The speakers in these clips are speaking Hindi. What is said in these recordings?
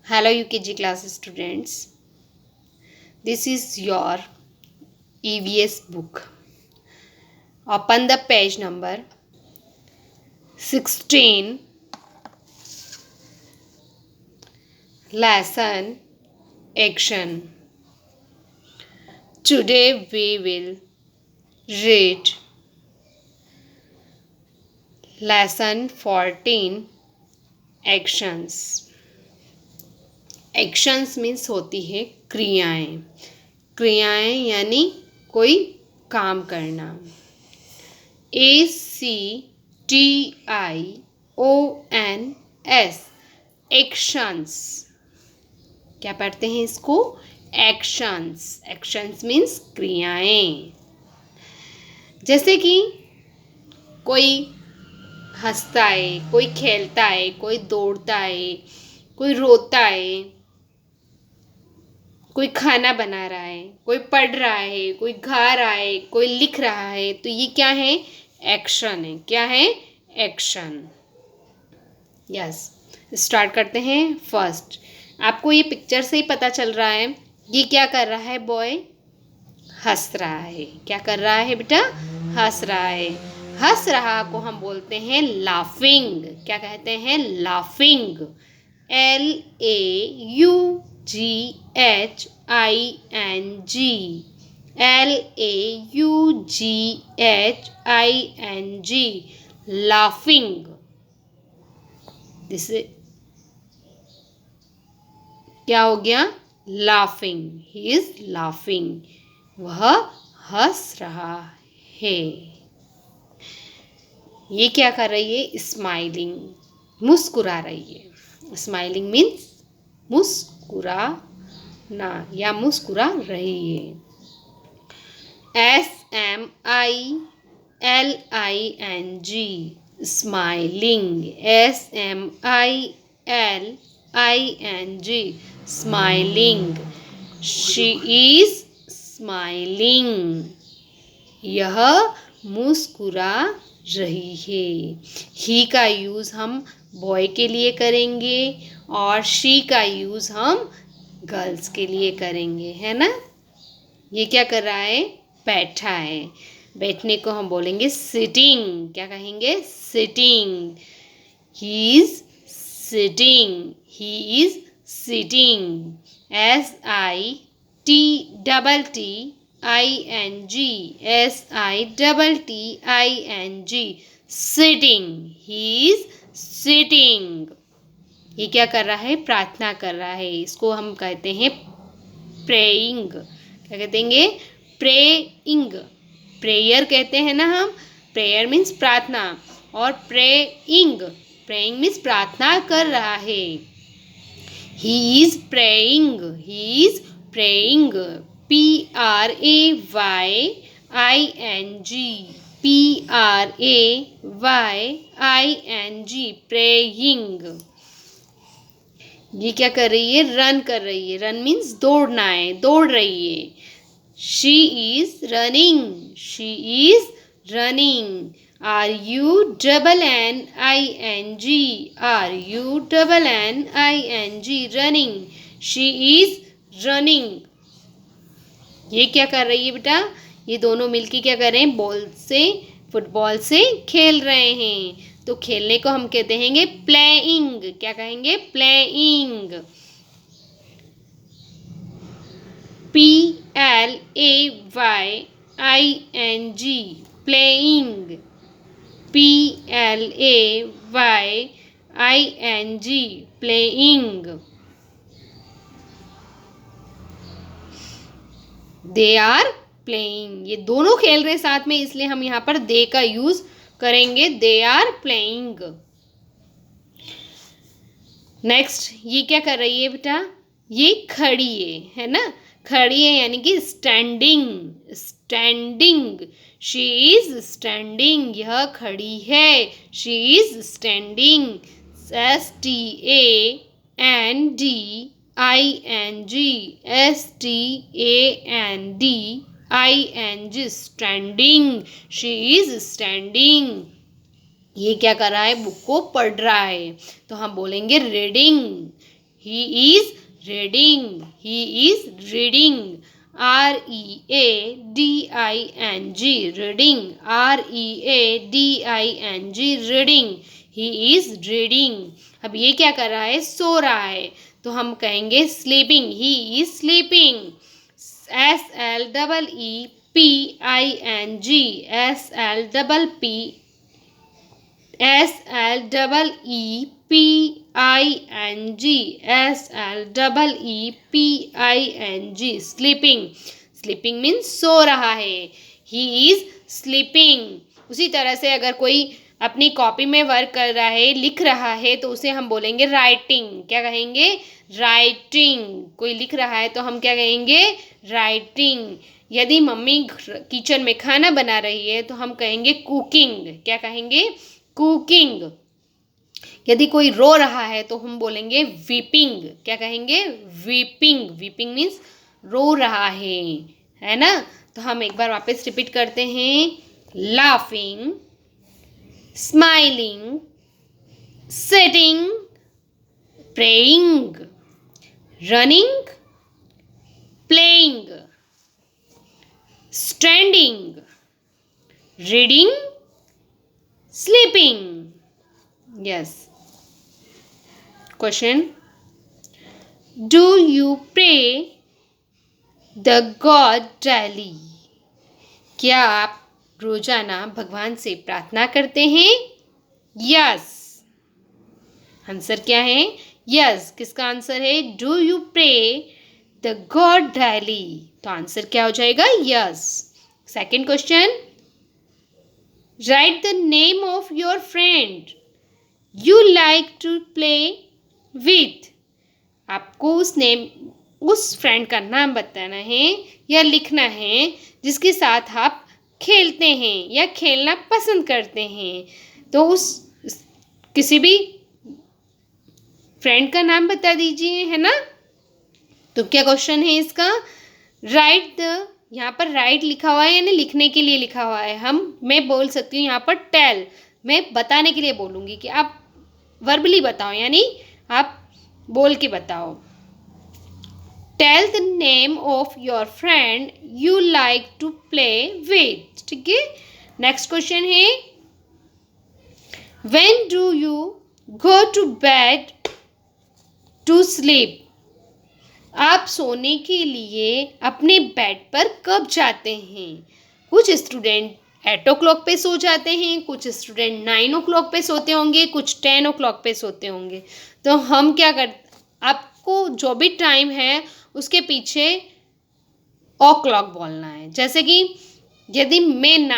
Hello UKG class students. This is your EVS book. Open the page number 16. Lesson Action. Today we will read Lesson 14 Actions. Actions means होती है क्रियाएं. क्रियाएं यानी कोई काम करना. ACTIONS actions. क्या पढ़ते हैं इसको? एक्शंस. एक्शंस मीन्स क्रियाएं. जैसे कि कोई हंसता है, कोई खेलता है, कोई दौड़ता है, कोई रोता है, कोई खाना बना रहा है, कोई पढ़ रहा है, कोई गा रहा है, कोई लिख रहा है. तो ये क्या है? एक्शन है. क्या है? एक्शन. यस. स्टार्ट करते हैं. फर्स्ट, आपको ये पिक्चर से ही पता चल रहा है ये क्या कर रहा है. बॉय हंस रहा है. क्या कर रहा है बेटा? हंस रहा है. हंस रहा को हम बोलते हैं लाफिंग. क्या कहते हैं? Laughing. LAUGHING. LAUGHING. Laughing. This क्या हो गया? लाफिंग. He is laughing. वह हंस रहा है. ये क्या कर रही है? स्माइलिंग. मुस्कुरा रही है. स्माइलिंग मीन्स मुस्कुराना या मुस्कुरा रही है. SMILING. Smiling. SMILING. Smiling. She is smiling. यह मुस्कुरा रही है. ही का यूज़ हम बॉय के लिए करेंगे और शी का यूज़ हम गर्ल्स के लिए करेंगे, है ना. ये क्या कर रहा है? बैठा है. बैठने को हम बोलेंगे सिटिंग. क्या कहेंगे? Sitting. He is sitting. He is sitting. SITTING. Sitting. He is sitting. ये क्या कर रहा है? प्रार्थना कर रहा है. इसको हम कहते हैं प्रेइंग. क्या कहते हैं? प्रेइंग. प्रेयर कहते हैं ना हम. प्रेयर मीन्स प्रार्थना और प्रेइंग. प्रेइंग मीन्स प्रार्थना कर रहा है. He is praying. He is praying. PRAYING. PRAYING. Praying. ये क्या कर रही है? रन कर रही है. रन मीन्स दौड़ना है. दौड़ रही है. She is running. She is running. RUNNING. RUNNING. Running. She is running. ये क्या कर रही है बेटा? ये दोनों मिलके क्या कर रहे हैं? बॉल से, फुटबॉल से खेल रहे हैं. तो खेलने को हम कहते हैं प्लेइंग. क्या कहेंगे? Playing. PLAYING. Playing. PLAYING. Playing. They are playing. ये दोनों खेल रहे साथ में, इसलिए हम यहाँ पर दे का यूज करेंगे. दे आर प्लेइंग. नेक्स्ट, ये क्या कर रही है बेटा? ये खड़ी है ना. खड़ी है यानी कि standing. Standing. She is standing. यह खड़ी है. She is standing. STANDING. STANDING. Standing. She is standing. ये क्या कर रहा है? बुक को पढ़ रहा है. तो हम बोलेंगे reading. He is reading. He is reading. R-E-A-D-I-N-G. Reading. R-E-A-D-I-N-G. Reading. He is reading. अब ये क्या कर रहा है? सो रहा है, तो हम कहेंगे sleeping. He is sleeping. S-L-E-E-P-I-N-G. S-L-E-E-P-I-N-G. S-L-E-E-P-I-N-G. Sleeping. Sleeping means सो रहा है. He is sleeping. उसी तरह से अगर कोई अपनी कॉपी में वर्क कर रहा है, लिख रहा है, तो उसे हम बोलेंगे राइटिंग. क्या कहेंगे? राइटिंग. कोई लिख रहा है तो हम क्या कहेंगे? राइटिंग. यदि मम्मी किचन में खाना बना रही है तो हम कहेंगे कुकिंग. क्या कहेंगे? कुकिंग. यदि कोई रो रहा है तो हम बोलेंगे वीपिंग. क्या कहेंगे? वीपिंग. वीपिंग मीन्स रो रहा है ना. तो हम एक बार वापस रिपीट करते हैं. Laughing, smiling, sitting, praying, running, playing, standing, reading, sleeping. Yes. Question. Do you pray the God daily? क्या आप रोजाना भगवान से प्रार्थना करते हैं? Yes. आंसर क्या है? Yes. किसका आंसर है? Do you pray the God daily? तो आंसर क्या हो जाएगा? Yes. Second question. Write the name of your friend you like to play with. आपको उस फ्रेंड का नाम बताना है या लिखना है जिसके साथ आप खेलते हैं या खेलना पसंद करते हैं. तो उस किसी भी फ्रेंड का नाम बता दीजिए, है ना. तो क्या क्वेश्चन है इसका? राइट द, यहाँ पर राइट लिखा हुआ है यानी लिखने के लिए लिखा हुआ है. मैं बोल सकती हूँ यहाँ पर टेल. मैं बताने के लिए बोलूँगी कि आप वर्बली बताओ, यानी आप बोल के बताओ. Tell the name of your friend you like to play with. ठीक है. नेक्स्ट क्वेश्चन है. When do you go to bed to sleep. आप सोने के लिए अपने बेड पर कब जाते हैं? कुछ स्टूडेंट 8 o'clock पे सो जाते हैं, कुछ स्टूडेंट 9 o'clock पे सोते होंगे, कुछ 10 o'clock पे सोते होंगे. तो हम क्या आपको जो भी टाइम है उसके पीछे o'clock बोलना है. जैसे कि यदि मैं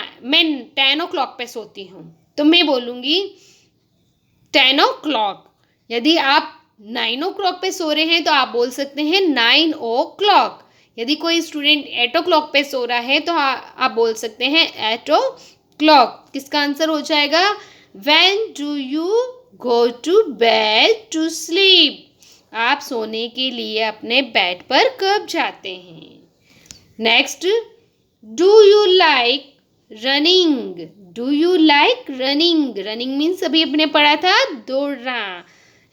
10 o'clock पे सोती हूँ तो मैं बोलूँगी 10 o'clock. यदि आप 9 o'clock पे सो रहे हैं तो आप बोल सकते हैं 9 o'clock. यदि कोई स्टूडेंट 8 o'clock पे सो रहा है तो आप बोल सकते हैं 8 o'clock. किसका आंसर हो जाएगा? When do you go to bed to sleep? आप सोने के लिए अपने बेड पर कब जाते हैं? Next. Do you like running? Do you like running? Running means अभी अपने पढ़ा था दौड़ना,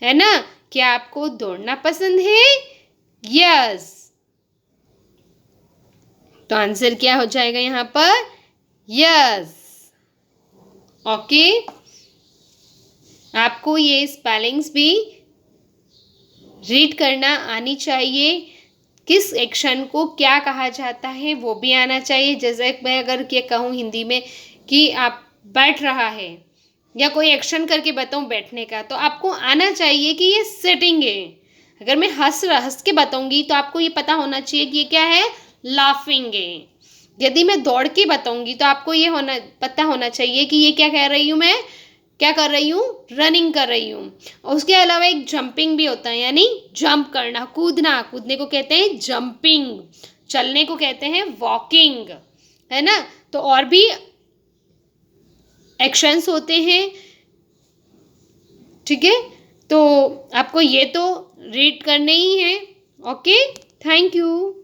है ना. क्या आपको दौड़ना पसंद है? यस. तो आंसर क्या हो जाएगा यहाँ पर? यस. ओके. आपको ये स्पेलिंग्स भी रीड करना आनी चाहिए. किस एक्शन को क्या कहा जाता है वो भी आना चाहिए. जैसे मैं अगर ये कहूँ हिंदी में कि आप बैठ रहा है या कोई एक्शन करके बताऊँ बैठने का, तो आपको आना चाहिए कि ये सिटिंग है. अगर मैं हंस के बताऊंगी तो आपको ये पता होना चाहिए कि ये क्या है? लाफिंग है. यदि मैं दौड़ के बताऊंगी तो आपको ये पता होना चाहिए कि ये क्या कह रही हूँ, मैं क्या कर रही हूँ? रनिंग कर रही हूँ. और उसके अलावा एक जंपिंग भी होता है, यानी जंप करना, कूदना. कूदने को कहते हैं जंपिंग. चलने को कहते हैं वॉकिंग, है ना. तो और भी एक्शंस होते हैं. ठीक है. तो आपको ये तो रीड करने ही है. ओके. Thank you.